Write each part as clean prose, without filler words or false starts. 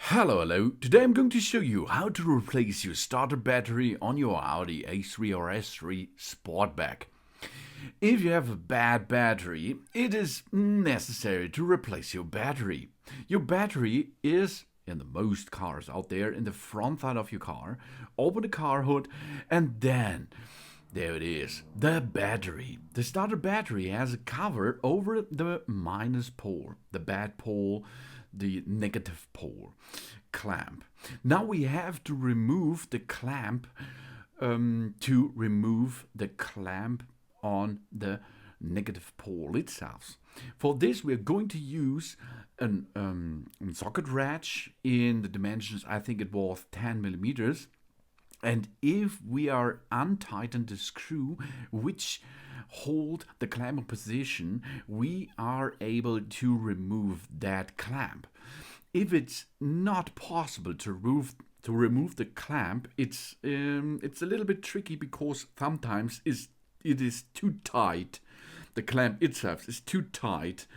Hello. Today I'm going to show you how to replace your starter battery on your Audi A3 or S3 Sportback. If you have a bad battery, it is necessary to replace your battery. Your battery is, in the most cars out there, in the front side of your car. Open the car hood and then there it is, the battery. The starter battery has a cover over the minus pole, the bad pole, the negative pole clamp. Now we have to remove the clamp on the negative pole itself. For this we are going to use a socket wrench in the dimensions, I think it was 10 millimeters. And if we are untighten the screw which hold the clamp in position, we are able to remove that clamp. If it's not possible to remove the clamp, it's a little bit tricky because sometimes it is too tight. The clamp itself is too tight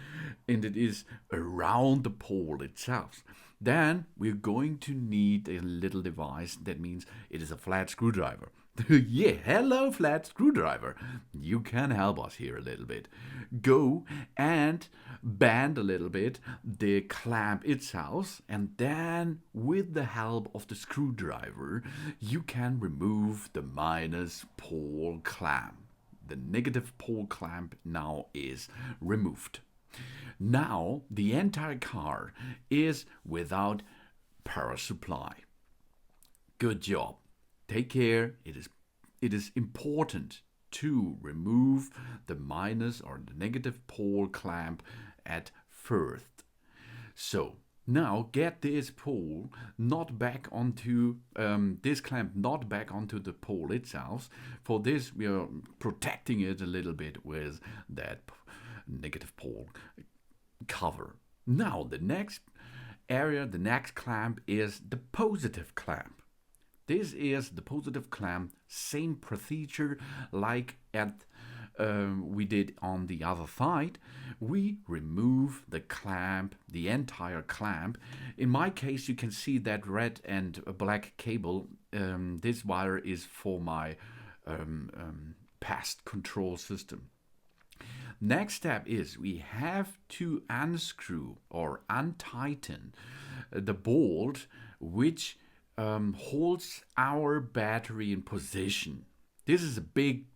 and it is around the pole itself. Then we're going to need a little device. That means it is a flat screwdriver. Yeah, hello flat screwdriver. You can help us here a little bit. Go and bend a little bit the clamp itself, and then with the help of the screwdriver, you can remove the minus pole clamp. The negative pole clamp now is removed. Now the entire car is without power supply. Good job. Take care. It is important to remove the minus or the negative pole clamp at first. So now get this pole not back onto this clamp not back onto the pole itself. For this we are protecting it a little bit with that negative pole cover. Now the next clamp is the positive clamp. This is the positive clamp, same procedure like we did on the other side. We remove the clamp, the entire clamp. In my case, you can see that red and black cable. This wire is for my pest control system. Next step is we have to unscrew or untighten the bolt which holds our battery in position. This is a big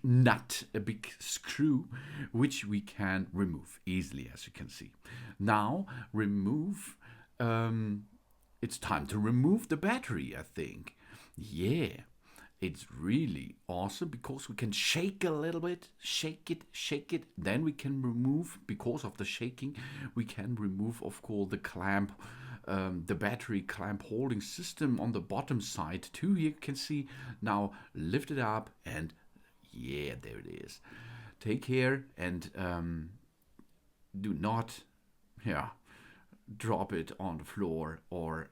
nut, a big screw, which we can remove easily, as you can see. Now it's time to remove the battery, I think. Yeah. It's really awesome because we can shake a little bit, shake it. Then we can remove, because of the shaking, we can remove, of course, the clamp, the battery clamp holding system on the bottom side too. Here you can see. Now lift it up and yeah, there it is. Take care and do not, drop it on the floor or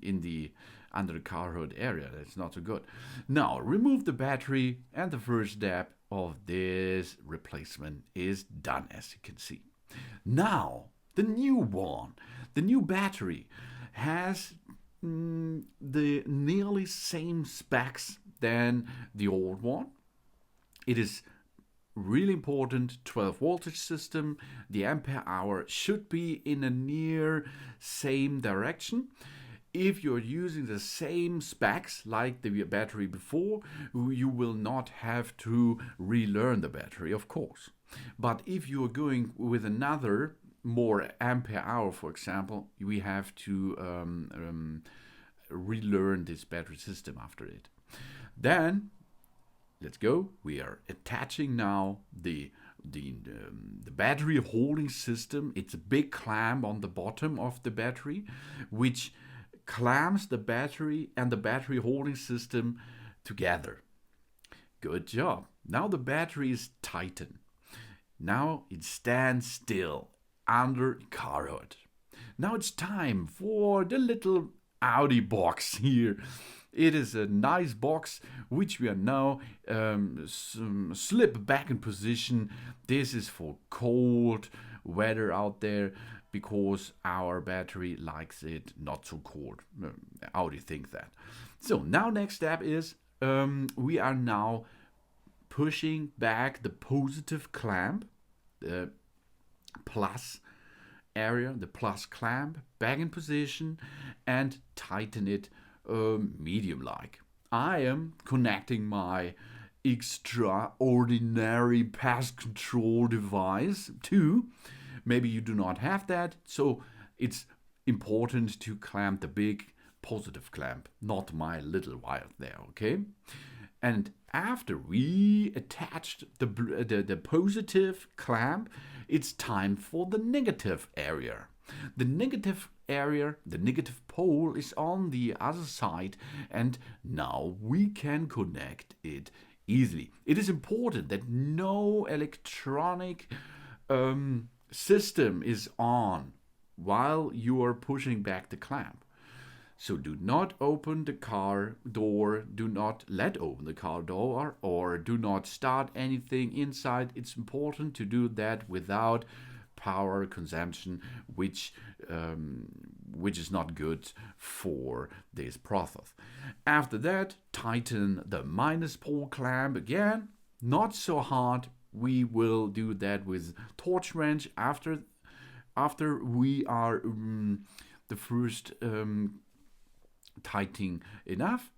in the under the car hood area. That's not so good. Now remove the battery, and the first step of this replacement is done, as you can see. Now the new battery has the nearly same specs than the old one. It is really important, 12 voltage system. The ampere hour should be in a near same direction. If you're using the same specs like the battery before, you will not have to relearn the battery, of course. But if you're going with another more ampere hour, for example, we have to relearn this battery system after it. Then let's go. We are attaching now the battery holding system. It's a big clamp on the bottom of the battery, which clamps the battery and the battery holding system together. Good job. Now the battery is tightened. Now it stands still under car hood. Now it's time for the little Audi box here. It is a nice box which we are now slip back in position. This is for cold weather out there because our battery likes it not so cold. Audi thinks that. So now next step is we are now pushing back the positive clamp, the plus area, the plus clamp, back in position and tighten it medium-like. I am connecting my extraordinary pest control device too. Maybe you do not have that, so it's important to clamp the big positive clamp, not my little wire there, okay? And after we attached the positive clamp, it's time for the negative area. The negative area, the negative pole is on the other side, and now we can connect it easily. It is important that no electronic system is on while you are pushing back the clamp. So do not open the car door, do not let open the car door, or do not start anything inside. It's important to do that without power consumption, which is not good for this process. After that, tighten the minus pole clamp again, not so hard. We will do that with torch wrench after we are the first tightening enough.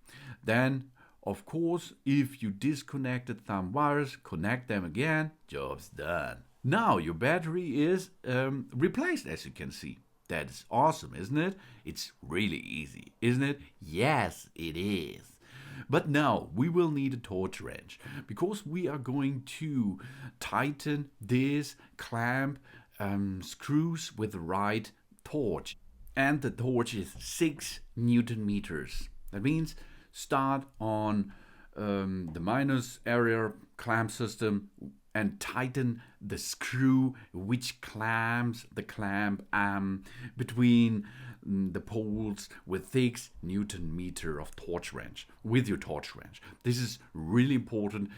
Then of course, if you disconnected some wires, connect them again, job's done. Now your battery is replaced, as you can see. That is awesome, isn't it? It's really easy, isn't it? Yes, it is. But now we will need a torch wrench because we are going to tighten this clamp screws with the right torch. And the torch is 6 Newton meters. That means start on the minus area clamp system and tighten the screw which clamps the clamp between the poles with 6 Newton meter of torch wrench with your torch wrench. This is really important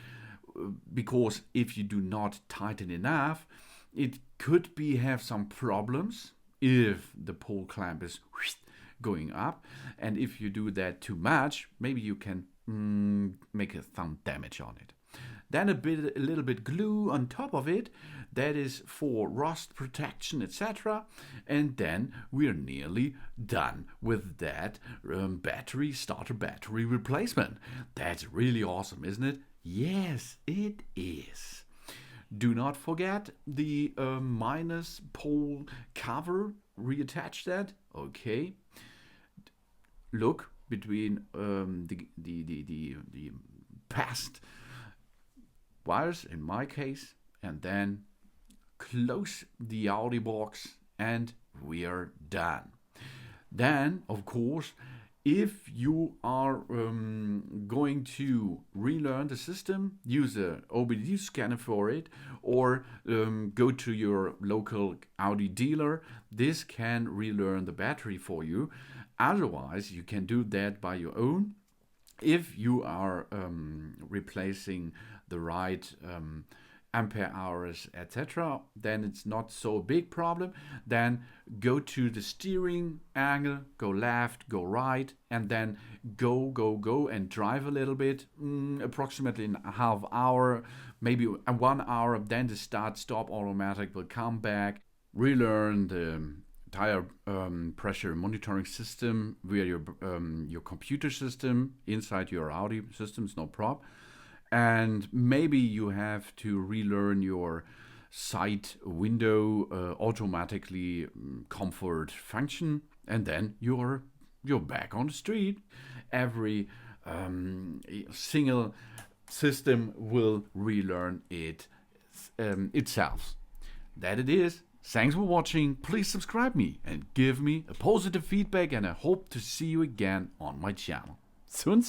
because if you do not tighten enough, it could have some problems if the pole clamp is going up, and if you do that too much, maybe you can make some damage on it. Then a little bit glue on top of it, that is for rust protection, etc. And then we are nearly done with that starter battery replacement. That's really awesome, isn't it? Yes, it is. Do not forget the minus pole cover. Reattach that. Okay. Look between the past wires in my case, and then close the Audi box, and we are done. Then, of course, if you are going to relearn the system, use a OBD scanner for it, or go to your local Audi dealer. This can relearn the battery for you. Otherwise, you can do that by your own. If you are replacing the right ampere hours, etc., then it's not so big problem. Then go to the steering angle, go left, go right, and then go and drive a little bit, approximately in a half hour, maybe 1 hour. Then the start-stop automatic will come back, relearn the tire pressure monitoring system via your computer system inside your Audi systems, no problem. And maybe you have to relearn your side window automatically comfort function, and then you're back on the street. Every single system will relearn it itself. That it is. Thanks for watching. Please subscribe me and give me a positive feedback, and I hope to see you again on my channel. Soon.